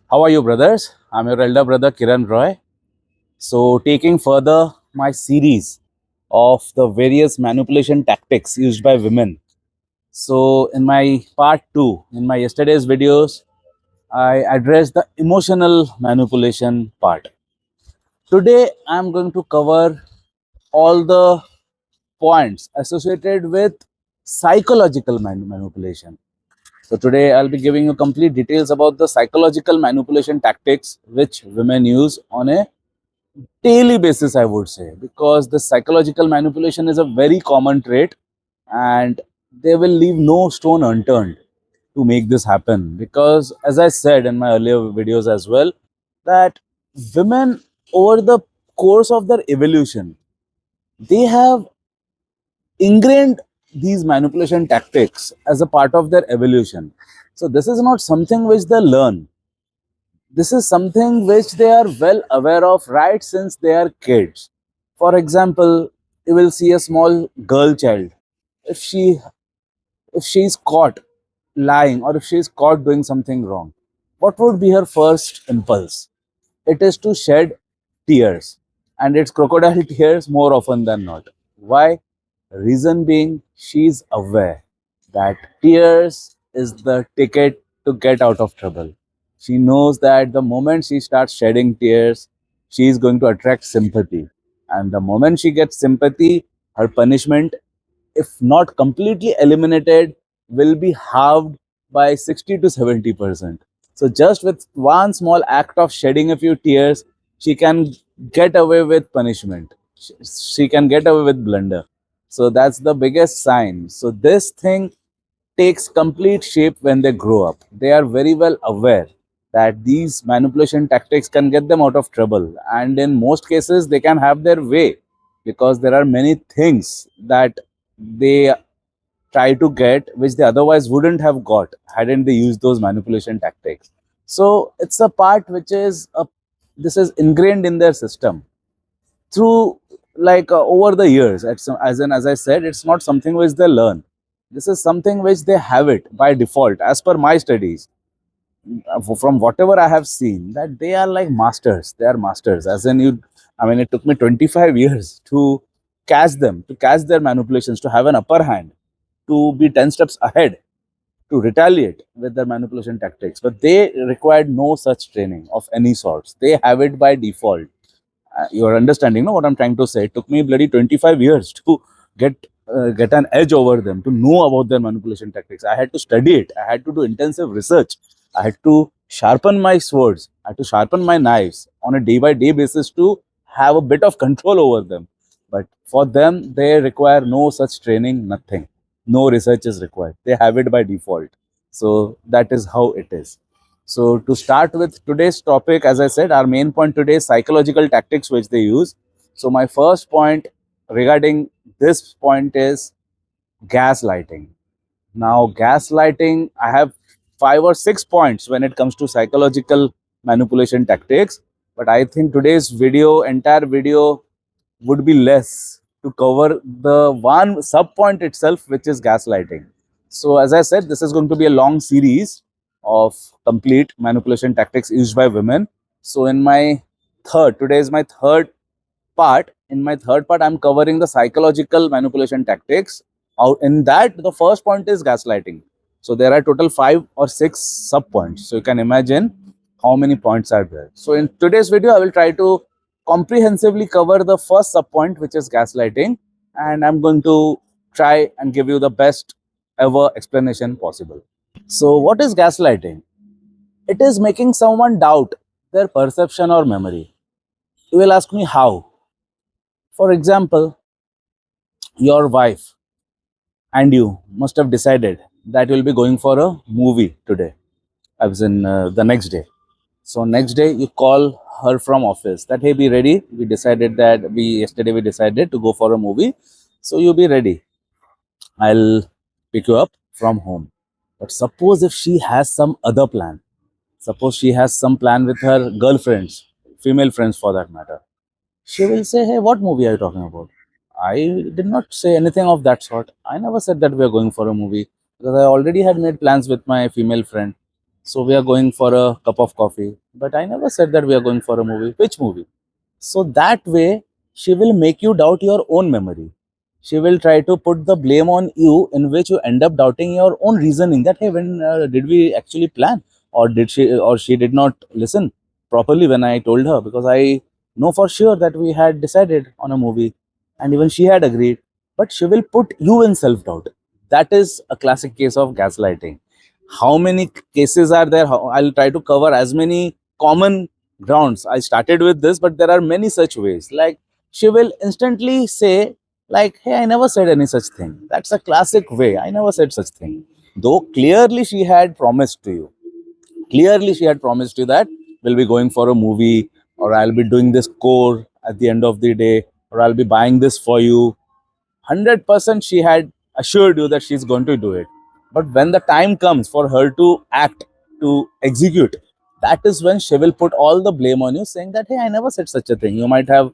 How are you, brothers? I'm your elder brother, Kiran Roy. So, taking further my series of the various manipulation tactics used by women. So, in my part two, in my yesterday's videos, I addressed the emotional manipulation part. Today, I'm going to cover all the points associated with psychological manipulation. So today I'll be giving you complete details about the psychological manipulation tactics which women use on a daily basis, I would say, because the psychological manipulation is a very common trait and they will leave no stone unturned to make this happen. Because, as I said in my earlier videos as well, that women over the course of their evolution, they have ingrained these manipulation tactics as a part of their evolution. So, this is not something which they learn. This is something which they are well aware of right since they are kids. For example, you will see a small girl child. If she is caught lying or if she is caught doing something wrong, what would be her first impulse? It is to shed tears, and it's crocodile tears more often than not. Why? Reason being, she is aware that tears is the ticket to get out of trouble. She knows that the moment she starts shedding tears, she is going to attract sympathy. And the moment she gets sympathy, her punishment, if not completely eliminated, will be halved by 60 to 70%. So, just with one small act of shedding a few tears, she can get away with punishment. She can get away with blunder. So, that's the biggest sign. So, this thing takes complete shape when they grow up. They are very well aware that these manipulation tactics can get them out of trouble. And in most cases, they can have their way because there are many things that they try to get which they otherwise wouldn't have got hadn't they used those manipulation tactics. So it's a part which is this is ingrained in their system through over the years. As I said, it's not something which they learn. This is something which they have it by default. As per my studies, from whatever I have seen, that they are like masters. They are masters. As in, it took me 25 years to catch their manipulations, to have an upper hand, to be 10 steps ahead, to retaliate with their manipulation tactics. But they required no such training of any sorts. They have it by default. You are understanding, no, what I'm trying to say? It took me bloody 25 years to get an edge over them, to know about their manipulation tactics. I had to study it. I had to do intensive research. I had to sharpen my swords. I had to sharpen my knives on a day by day basis to have a bit of control over them. But for them, they require no such training, nothing. No research is required. They have it by default. So that is how it is. So to start with today's topic, as I said, our main point today is psychological tactics which they use. So my first point regarding this point is gaslighting. Now, gaslighting, I have 5 or 6 points when it comes to psychological manipulation tactics. But I think today's entire video, would be less to cover the one sub point itself, which is gaslighting. So, as I said, this is going to be a long series of complete manipulation tactics used by women. So, today is my third part. In my third part, I'm covering the psychological manipulation tactics. Out in that, the first point is gaslighting. So there are total 5 or 6 sub points. So you can imagine how many points are there. So in today's video, I will try to comprehensively cover the first sub point, which is gaslighting, and I'm going to try and give you the best ever explanation possible. So what is gaslighting? It is making someone doubt their perception or memory. You will ask me how. For example, your wife and you must have decided that you'll be going for a movie today, as in the next day. So next day you call her from office that, hey, be ready. Yesterday we decided to go for a movie. So you be ready. I'll pick you up from home. But suppose if she has some other plan. Suppose she has some plan with her girlfriends, female friends for that matter. She will say, hey, what movie are you talking about? I did not say anything of that sort. I never said that we are going for a movie because I already had made plans with my female friend. So we are going for a cup of coffee. But I never said that we are going for a movie. Which movie? So that way, she will make you doubt your own memory. She will try to put the blame on you, in which you end up doubting your own reasoning. That hey, when did we actually plan, or she did not listen properly when I told her, because I know for sure that we had decided on a movie, and even she had agreed. But she will put you in self doubt. That is a classic case of gaslighting. How many cases are there? I'll try to cover as many common grounds. I started with this, but there are many such ways. Like she will instantly say, like, hey, I never said any such thing. That's a classic way. I never said such thing. Though clearly she had promised to you. Clearly she had promised you that we'll be going for a movie, or I'll be doing this core at the end of the day, or I'll be buying this for you. 100% she had assured you that she's going to do it. But when the time comes for her to act, to execute, that is when she will put all the blame on you, saying that, hey, I never said such a thing. You might have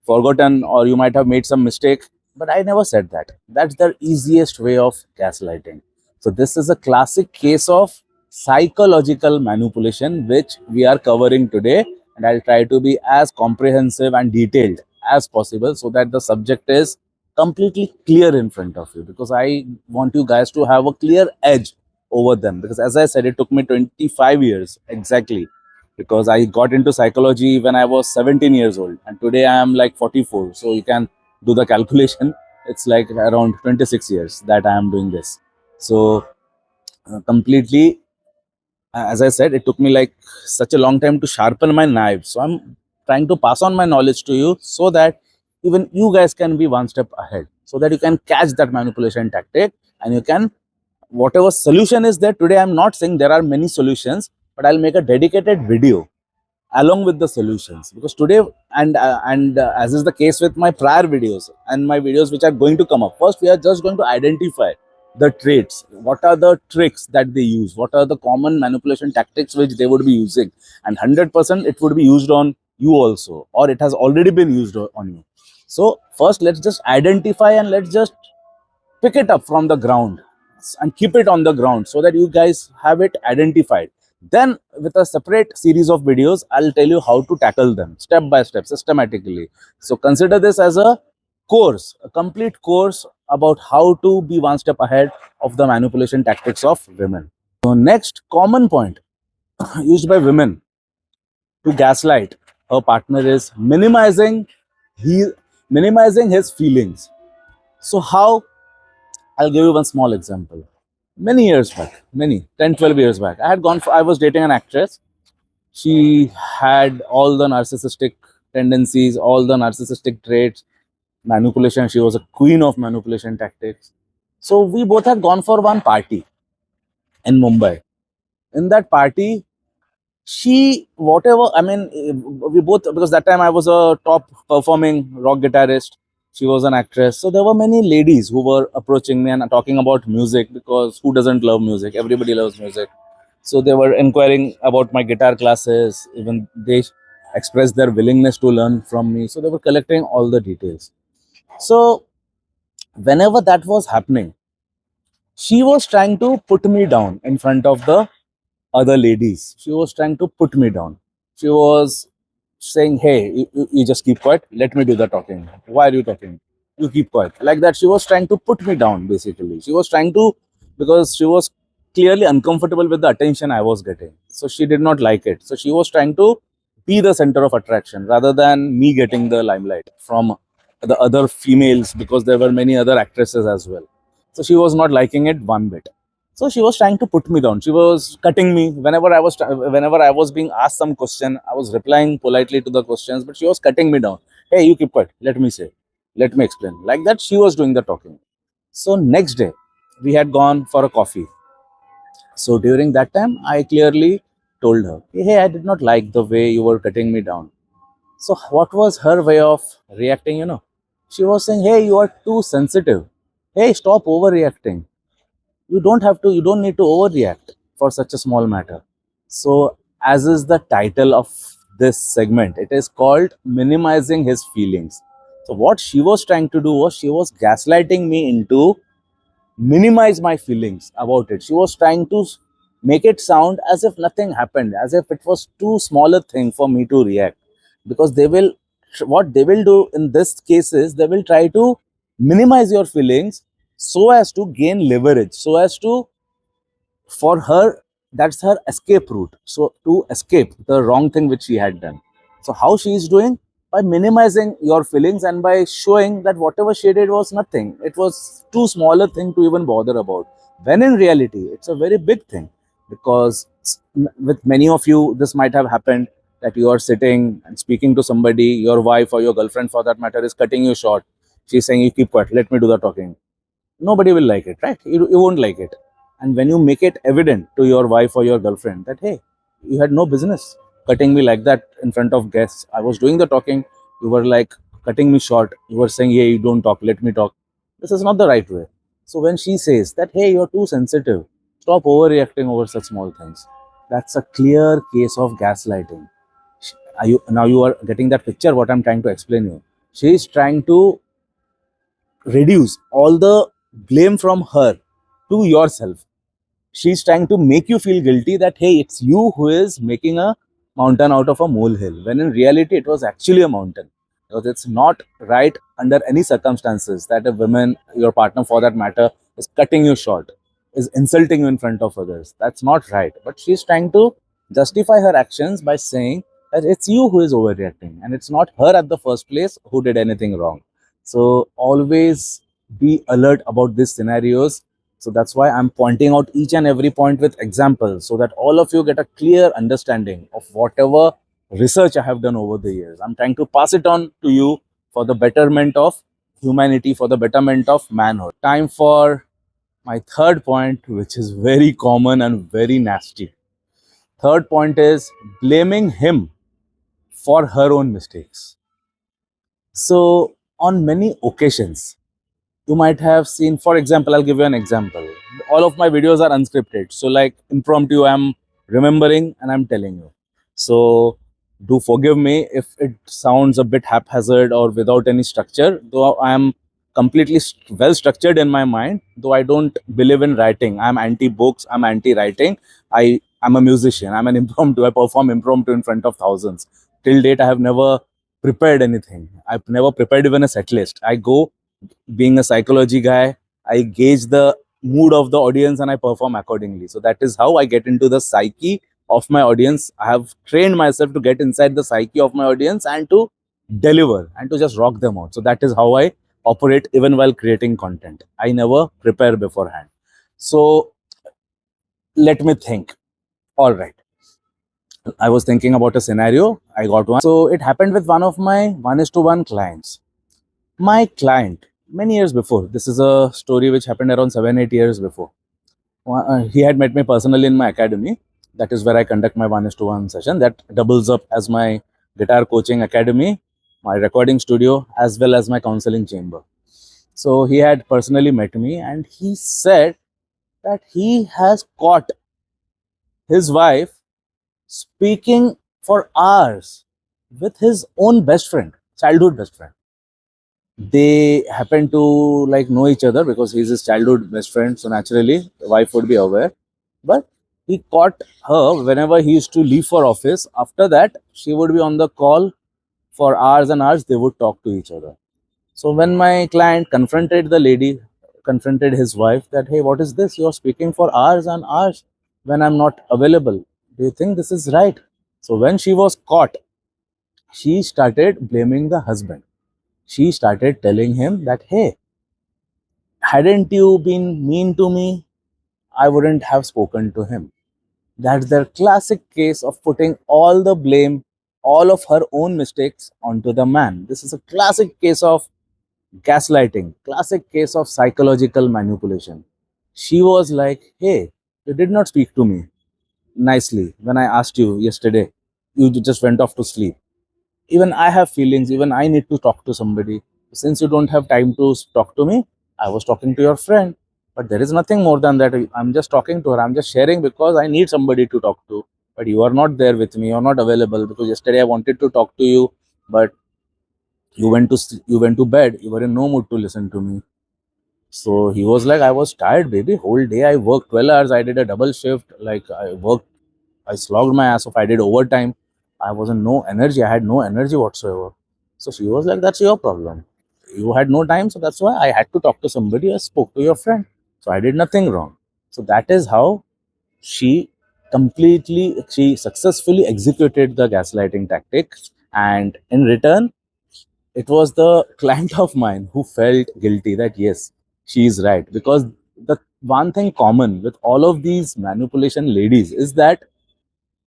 forgotten, or you might have made some mistake, but I never said that. That's the easiest way of gaslighting. So this is a classic case of psychological manipulation, which we are covering today, and I'll try to be as comprehensive and detailed as possible, so that the subject is completely clear in front of you, because I want you guys to have a clear edge over them. Because as I said, it took me 25 years exactly, because I got into psychology when I was 17 years old, and today I am like 44. So you can do the calculation. It's like around 26 years that I am doing this. So completely, as I said, it took me like such a long time to sharpen my knife. So I'm trying to pass on my knowledge to you, so that even you guys can be one step ahead, so that you can catch that manipulation tactic, and you can, whatever solution is there today. I'm not saying there are many solutions, but I'll make a dedicated video along with the solutions, because today, and as is the case with my prior videos and my videos which are going to come up, first we are just going to identify the traits, what are the tricks that they use, what are the common manipulation tactics which they would be using, and 100% it would be used on you also, or it has already been used on you. So first let's just identify, and let's just pick it up from the ground and keep it on the ground, so that you guys have it identified. Then with a separate series of videos, I'll tell you how to tackle them step by step, systematically. So consider this as a course, a complete course about how to be one step ahead of the manipulation tactics of women. So next common point used by women to gaslight her partner is he minimizing his feelings. So how? I'll give you one small example. Many years back, many 10, 12 years back, I was dating an actress. She had all the narcissistic tendencies, all the narcissistic traits, manipulation. She was a queen of manipulation tactics. So we both had gone for one party in Mumbai. In that party, she, whatever, I mean, we both, because that time I was a top performing rock guitarist, she was an actress, so there were many ladies who were approaching me and talking about music, because who doesn't love music? Everybody loves music. So they were inquiring about my guitar classes, even they expressed their willingness to learn from me, so they were collecting all the details. So whenever that was happening, she was trying to put me down in front of the other ladies. She was trying to put me down. She was saying, hey, you just keep quiet. Let me do the talking. Why are you talking? You keep quiet. Like that, she was trying to put me down, basically. She was trying to, because she was clearly uncomfortable with the attention I was getting. So she did not like it. So she was trying to be the center of attraction rather than me getting the limelight from the other females, because there were many other actresses as well. So she was not liking it one bit. So she was trying to put me down. She was cutting me whenever I was being asked some question. I was replying politely to the questions, but she was cutting me down. Hey, you keep quiet. Let me say. Let me explain. Like that, she was doing the talking. So next day, we had gone for a coffee. So during that time, I clearly told her, hey, I did not like the way you were cutting me down. So what was her way of reacting? She was saying, hey, you are too sensitive. Hey, stop overreacting. You don't need to overreact for such a small matter. So as is the title of this segment, it is called minimizing his feelings. So what she was trying to do was, she was gaslighting me into minimize my feelings about it. She was trying to make it sound as if nothing happened, as if it was too small a thing for me to react. Because they will, what they will do in this case is they will try to minimize your feelings so as to gain leverage, so as to, for her, that's her escape route, so to escape the wrong thing which she had done. So how she is doing? By minimizing your feelings and by showing that whatever she did was nothing, it was too small a thing to even bother about, when in reality it's a very big thing. Because with many of you this might have happened, that you are sitting and speaking to somebody, your wife or your girlfriend for that matter is cutting you short. She's saying, you keep quiet, let me do the talking. Nobody will like it, right? You won't like it. And when you make it evident to your wife or your girlfriend that, hey, you had no business cutting me like that in front of guests, I was doing the talking, you were like cutting me short, you were saying, hey, you don't talk, let me talk, this is not the right way. So when she says that, hey, you're too sensitive, stop overreacting over such small things, that's a clear case of gaslighting. Now you are getting that picture what I'm trying to explain you. She is trying to reduce all the blame from her to yourself. She's trying to make you feel guilty that, hey, it's you who is making a mountain out of a molehill, when in reality it was actually a mountain. Because it's not right under any circumstances that a woman, your partner for that matter, is cutting you short, is insulting you in front of others. That's not right. But she's trying to justify her actions by saying that it's you who is overreacting and it's not her at the first place who did anything wrong. So always be alert about these scenarios. So that's why I'm pointing out each and every point with examples, so that all of you get a clear understanding of whatever research I have done over the years. I'm trying to pass it on to you for the betterment of humanity, for the betterment of manhood. Time for my third point, which is very common and very nasty. Third point is blaming him for her own mistakes. So, on many occasions, you might have seen, for example, I'll give you an example. All of my videos are unscripted. So, like impromptu, I'm remembering and I'm telling you. So, do forgive me if it sounds a bit haphazard or without any structure, though I am completely well structured in my mind, though I don't believe in writing. I'm anti books, I'm anti writing. I'm a musician, I'm an impromptu, I perform impromptu in front of thousands. Till date, I have never prepared anything. I've never prepared even a set list. I go, being a psychology guy, I gauge the mood of the audience and I perform accordingly. So that is how I get into the psyche of my audience. I have trained myself to get inside the psyche of my audience and to deliver and to just rock them out. So that is how I operate even while creating content. I never prepare beforehand. So let me think. All right. I was thinking about a scenario. I got one. So it happened with one of my 1:1 clients. My client, many years before, this is a story which happened around 7 8 years before. He had met me personally in my academy. That is where I conduct my 1:1 session. That doubles up as my guitar coaching academy, my recording studio, as well as my counseling chamber. So he had personally met me and he said that he has caught his wife speaking for hours with his own best friend, childhood best friend. They happen to like know each other because he's his childhood best friend, so naturally the wife would be aware. But he caught her whenever he used to leave for office. After that, she would be on the call for hours and hours. They would talk to each other. So when my client confronted the lady, confronted his wife, that, hey, what is this, you're speaking for hours and hours when I'm not available, do you think this is right? So when she was caught, she started blaming the husband. She started telling him that, hey, hadn't you been mean to me, I wouldn't have spoken to him. That's the classic case of putting all the blame, all of her own mistakes onto the man. This is a classic case of gaslighting, classic case of psychological manipulation. She was like, hey, you did not speak to me nicely when I asked you yesterday. You just went off to sleep. Even I have feelings, even I need to talk to somebody. Since you don't have time to talk to me, I was talking to your friend. But there is nothing more than that. I'm just talking to her. I'm just sharing because I need somebody to talk to. But you are not there with me. You're not available because yesterday I wanted to talk to you, but you went to bed. You were in no mood to listen to me. So he was like, I was tired, baby. Whole day I worked 12 hours. I did a double shift. Like I worked, I slogged my ass off. I did overtime. I wasn't no energy. I had no energy whatsoever. So she was like, that's your problem. You had no time. So that's why I had to talk to somebody. I spoke to your friend. So I did nothing wrong. So that is how she she successfully executed the gaslighting tactic. And in return, it was the client of mine who felt guilty that yes, she is right. Because the one thing common with all of these manipulation ladies is that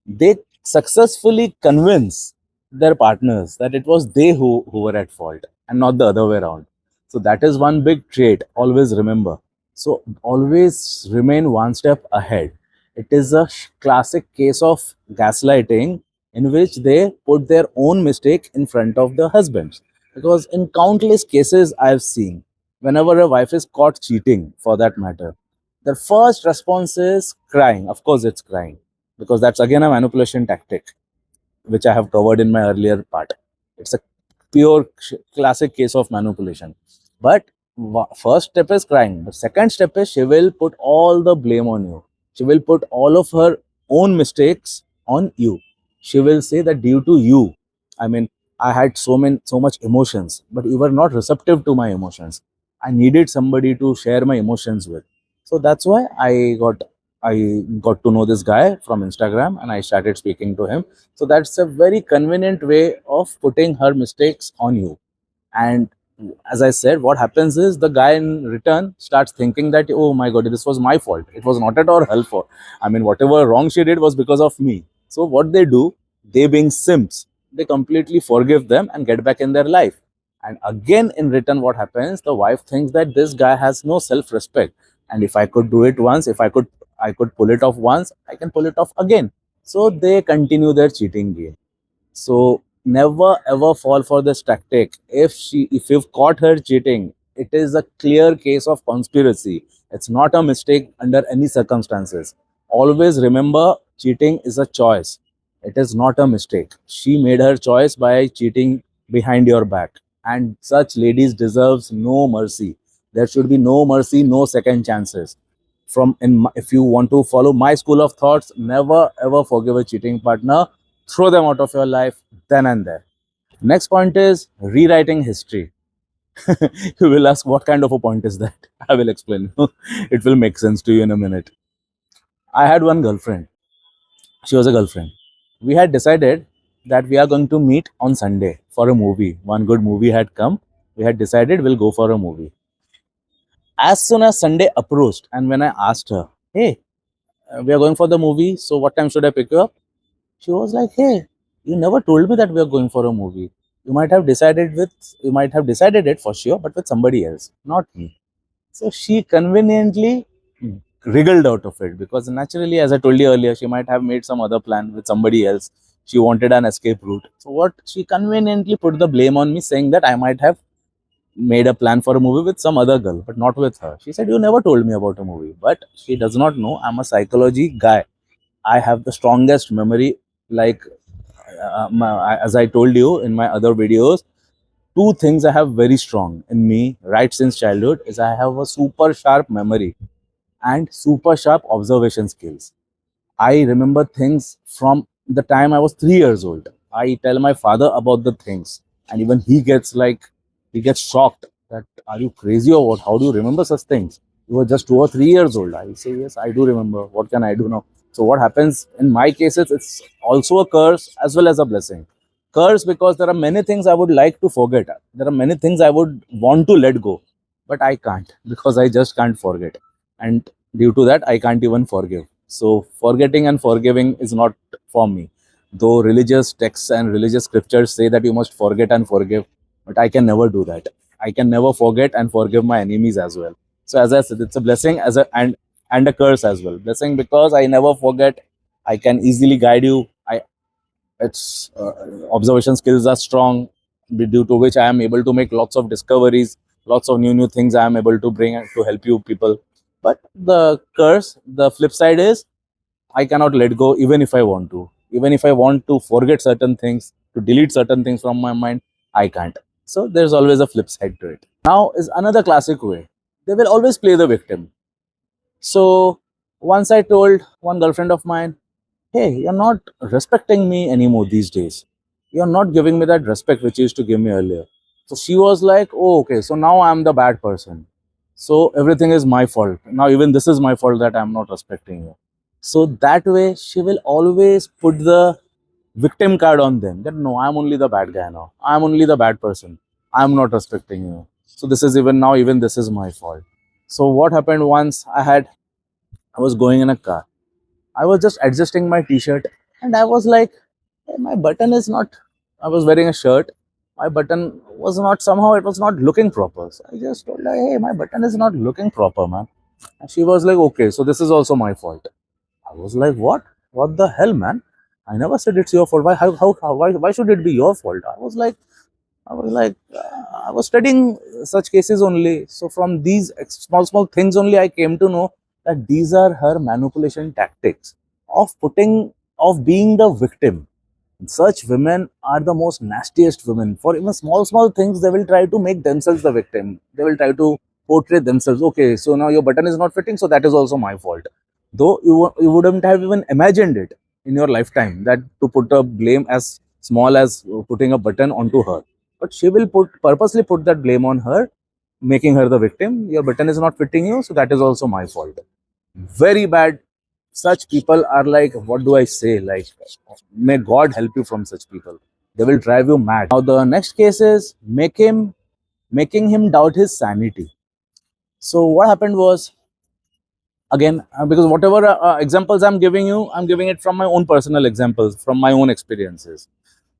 they successfully convince their partners that it was they who were at fault and not the other way around. So that is one big trait. Always remember. So always remain one step ahead. It is a classic case of gaslighting in which they put their own mistake in front of the husbands. Because in countless cases I've seen, whenever a wife is caught cheating, for that matter, their first response is crying. Of course, it's crying because that's again a manipulation tactic, which I have covered in my earlier part. It's a pure classic case of manipulation. But first step is crying. The second step is she will put all the blame on you. She will put all of her own mistakes on you. She will say that due to you, I mean, I had so much emotions, but you were not receptive to my emotions. I needed somebody to share my emotions with. So that's why I got to know this guy from Instagram and I started speaking to him. So that's a very convenient way of putting her mistakes on you. And as I said, what happens is the guy in return starts thinking that, oh my god, this was my fault. It was not at all her fault. I mean, whatever wrong she did was because of me. So what they do, they being simps, they completely forgive them and get back in their life. And again, in return, what happens? The wife thinks that this guy has no self-respect. And if I could do it once, if I could pull it off once, I can pull it off again. So they continue their cheating game. So never ever fall for this tactic. If you've caught her cheating, it is a clear case of conspiracy. It's not a mistake under any circumstances. Always remember, cheating is a choice. It is not a mistake. She made her choice by cheating behind your back. And such ladies deserves no mercy. There should be no mercy, no second chances. If you want to follow my school of thoughts, never ever forgive a cheating partner. Throw them out of your life then and there. Next point is rewriting history. You will ask, what kind of a point is that? I will explain. It will make sense to you in a minute. I had one girlfriend. She was a girlfriend. We had decided that we are going to meet on Sunday for a movie. One good movie had come. We had decided we'll go for a movie. As soon as Sunday approached, and when I asked her, hey, we are going for the movie, so what time should I pick you up? She was like, hey, you never told me that we are going for a movie. You might have decided it for sure, but with somebody else, not me. So she conveniently wriggled out of it because naturally, as I told you earlier, she might have made some other plan with somebody else. She wanted an escape route. So what she conveniently put the blame on me, saying that I might have made a plan for a movie with some other girl, but not with her. She said, you never told me about a movie. But she does not know I'm a psychology guy. I have the strongest memory. Like, as I told you in my other videos, two things I have very strong in me right since childhood is I have a super sharp memory and super sharp observation skills. I remember things from the time I was 3 years old. I tell my father about the things, and even he gets shocked that, are you crazy or what? How do you remember such things? You were just 2 or 3 years old. I say, yes, I do remember. What can I do now? So, what happens in my cases, it's also a curse as well as a blessing. Curse because there are many things I would like to forget. There are many things I would want to let go, but I can't because I just can't forget. And due to that, I can't even forgive. So, forgetting and forgiving is not for me. Though religious texts and religious scriptures say that you must forget and forgive, but I can never do that. I can never forget and forgive my enemies as well. So, as I said, it's a blessing and a curse as well. Blessing because I never forget. I can easily guide you. I its observation skills are strong, due to which I am able to make lots of discoveries, lots of new things I am able to bring to help you people. But the curse, the flip side is I cannot let go even if I want to. Even if I want to forget certain things, to delete certain things from my mind, I can't. So there's always a flip side to it. Now is another classic way. They will always play the victim. So once I told one girlfriend of mine, hey, you're not respecting me anymore these days. You're not giving me that respect which you used to give me earlier. So she was like, oh, okay, so now I'm the bad person. So everything is my fault. Now even this is my fault that I'm not respecting you. So that way she will always put the victim card on them that no, I'm only the bad guy now. I'm only the bad person. I'm not respecting you. So this is even now, even this is my fault. So what happened once I was going in a car. I was just adjusting my t-shirt and I was like, hey, my button is not, I was wearing a shirt. My button was not, somehow it was not looking proper. So I just told her, hey, my button is not looking proper, man. And she was like, okay, so this is also my fault. I was like, what? What the hell, man? I never said it's your fault. Why should it be your fault? I was studying such cases only. So from these small things only, I came to know that these are her manipulation tactics of being the victim. Such women are the most nastiest women. For even small things, they will try to make themselves the victim. They will try to portray themselves. Okay, so now your button is not fitting, so that is also my fault. Though you wouldn't have even imagined it in your lifetime that to put a blame as small as putting a button onto her. But she will purposely put that blame on her, making her the victim. Your button is not fitting you, so that is also my fault. Very bad. Such people are like, what do I say? Like, may God help you from such people. They will drive you mad. Now the next case is making him doubt his sanity. So what happened was, again, because whatever examples I'm giving you, I'm giving it from my own personal examples, from my own experiences.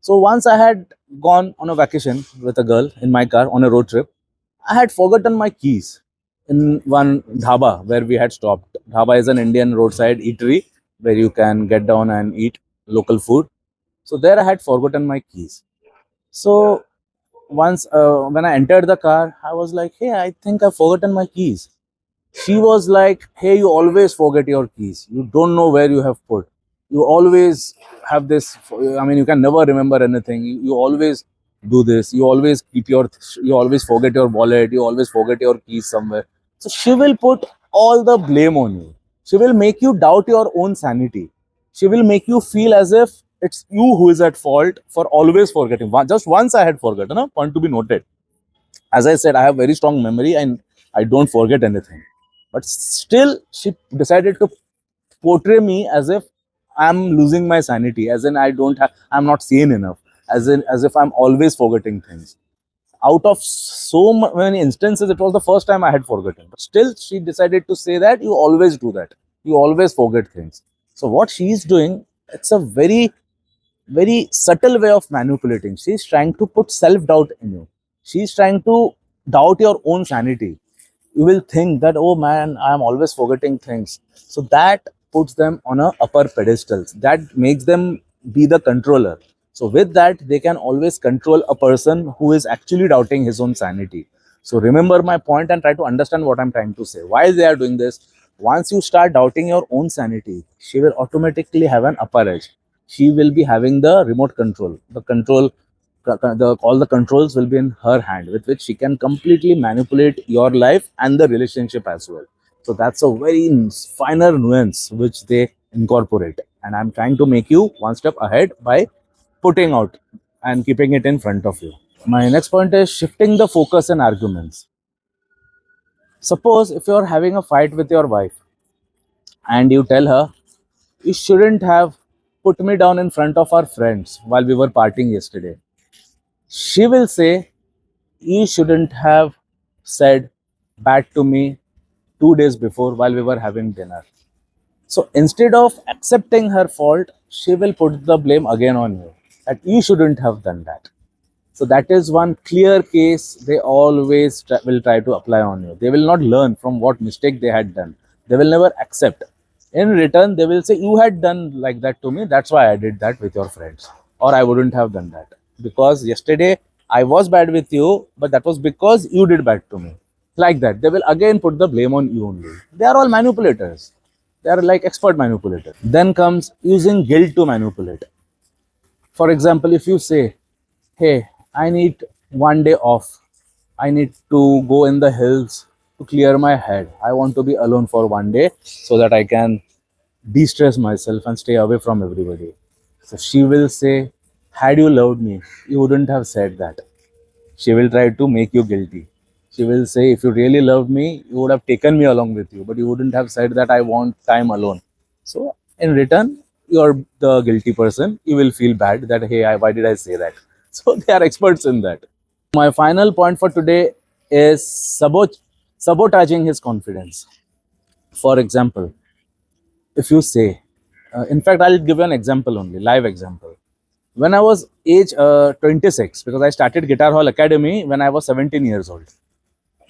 So once I had gone on a vacation with a girl in my car on a road trip. I had forgotten my keys in one dhaba where we had stopped. Dhaba is an Indian roadside eatery where you can get down and eat local food. So there I had forgotten my keys. So once when I entered the car, I was like, hey, I think I've forgotten my keys. She was like, hey, you always forget your keys. You don't know where you have put. You always have this, I mean, you can never remember anything. You always do this. You always forget your wallet. You always forget your keys somewhere. So she will put all the blame on you. She will make you doubt your own sanity. She will make you feel as if it's you who is at fault for always forgetting. Just once I had forgotten, a point to be noted. As I said, I have very strong memory and I don't forget anything. But still, she decided to portray me as if I'm losing my sanity, as in I'm not sane enough, as if I'm always forgetting things. Out of so many instances, it was the first time I had forgotten. But still, she decided to say that you always do that. You always forget things. So what she's doing, it's a very subtle way of manipulating. She's trying to put self doubt in you. She's trying to doubt your own sanity. You will think that, oh man, I'm always forgetting things. So that puts them on a upper pedestal. That makes them be the controller. So with that, they can always control a person who is actually doubting his own sanity. So remember my point and try to understand what I'm trying to say. Why they are doing this? Once you start doubting your own sanity, she will automatically have an upper edge. She will be having the remote control. All the controls will be in her hand, with which she can completely manipulate your life and the relationship as well. So that's a very finer nuance which they incorporate. And I'm trying to make you one step ahead by putting out and keeping it in front of you. My next point is shifting the focus in arguments. Suppose if you're having a fight with your wife and you tell her, you shouldn't have put me down in front of our friends while we were partying yesterday. She will say, you shouldn't have said bad to me 2 days before while we were having dinner. So instead of accepting her fault, she will put the blame again on you that you shouldn't have done that. So that is one clear case they always will try to apply on you. They will not learn from what mistake they had done. They will never accept. In return, they will say, you had done like that to me. That's why I did that with your friends. Or I wouldn't have done that. Because yesterday I was bad with you, but that was because you did bad to me. Like that. They will again put the blame on you only. They are all manipulators. They are like expert manipulators. Then comes using guilt to manipulate. For example, if you say, hey, I need one day off. I need to go in the hills to clear my head. I want to be alone for one day so that I can de stress myself and stay away from everybody. So she will say, had you loved me, you wouldn't have said that. She will try to make you guilty. She will say, if you really loved me, you would have taken me along with you, but you wouldn't have said that I want time alone. So, in return, you're the guilty person. You will feel bad that, hey, why did I say that? So, they are experts in that. My final point for today is sabotaging his confidence. For example, if you say, in fact, I'll give you an example only, live example. When I was age 26, because I started Guitar Hall Academy when I was 17 years old.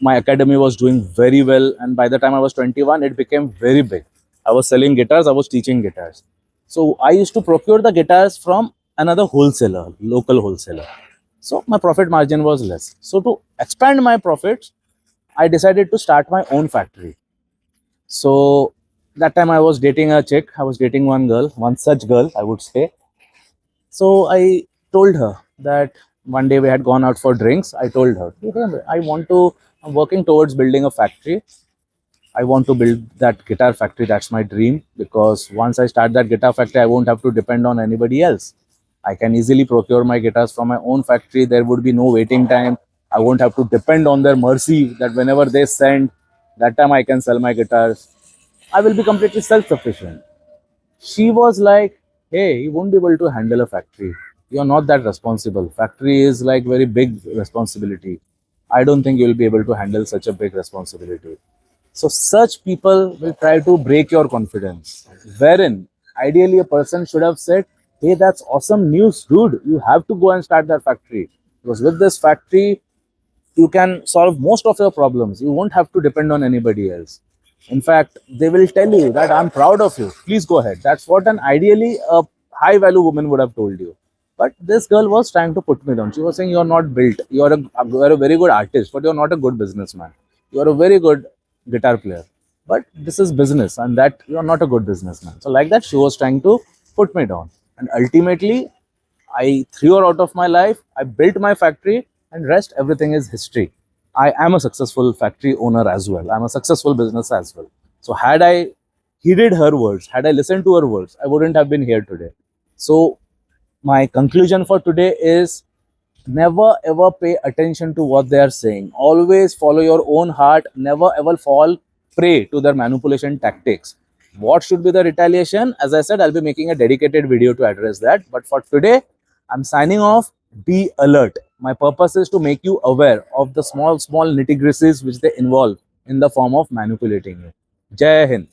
My academy was doing very well, and by the time I was 21, it became very big. I was selling guitars, I was teaching guitars. So I used to procure the guitars from another wholesaler, local wholesaler. So my profit margin was less. So to expand my profits, I decided to start my own factory. So that time I was dating a chick. I was dating one girl, one such girl, I would say. So I told her that one day we had gone out for drinks. I told her, "Hey, I'm working towards building a factory. I want to build that guitar factory. That's my dream, because once I start that guitar factory, I won't have to depend on anybody else. I can easily procure my guitars from my own factory. There would be no waiting time. I won't have to depend on their mercy that whenever they send, that time I can sell my guitars. I will be completely self-sufficient." She was like, hey, you won't be able to handle a factory. You're not that responsible. Factory is like very big responsibility. I don't think you'll be able to handle such a big responsibility. So such people will try to break your confidence. Wherein ideally a person should have said, hey, that's awesome news, dude. You have to go and start that factory. Because with this factory, you can solve most of your problems. You won't have to depend on anybody else. In fact, they will tell you that I'm proud of you. Please go ahead. That's what an ideally a high value woman would have told you. But this girl was trying to put me down. She was saying, you're not built. You're a very good artist, but you're not a good businessman. You're a very good guitar player. But this is business, and that you're not a good businessman. So, like that, she was trying to put me down. And ultimately, I threw her out of my life. I built my factory, and rest everything is history. I am a successful factory owner as well. I'm a successful business as well. So had I heeded her words, had I listened to her words, I wouldn't have been here today. So my conclusion for today is, never ever pay attention to what they are saying. Always follow your own heart. Never ever fall prey to their manipulation tactics. What should be the retaliation? As I said, I'll be making a dedicated video to address that. But for today, I'm signing off. Be alert. My purpose is to make you aware of the small nitty-gritties which they involve in the form of manipulating you. Jai Hind.